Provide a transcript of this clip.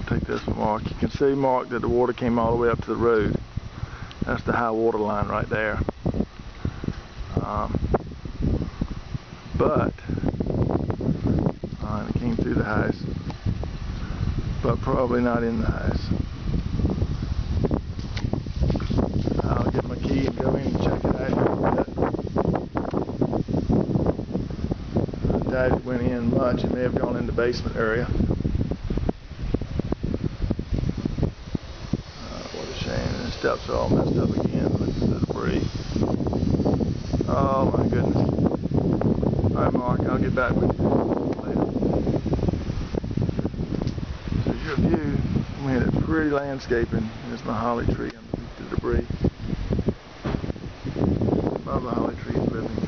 I'll take this mark. You can see, Mark, that the water came all the way up to the road. That's the high water line right there. But it came through the house, but probably not in the house. I'll get my key and go in and check it out. I doubt it went in much. It may have gone in the basement area. What a shame. The steps are all messed up again with the debris. Oh my goodness. Alright, Mark, I'll get back with you later. There's your view. We had a pretty landscaping. There's my holly tree underneath the debris. Above the holly tree is living.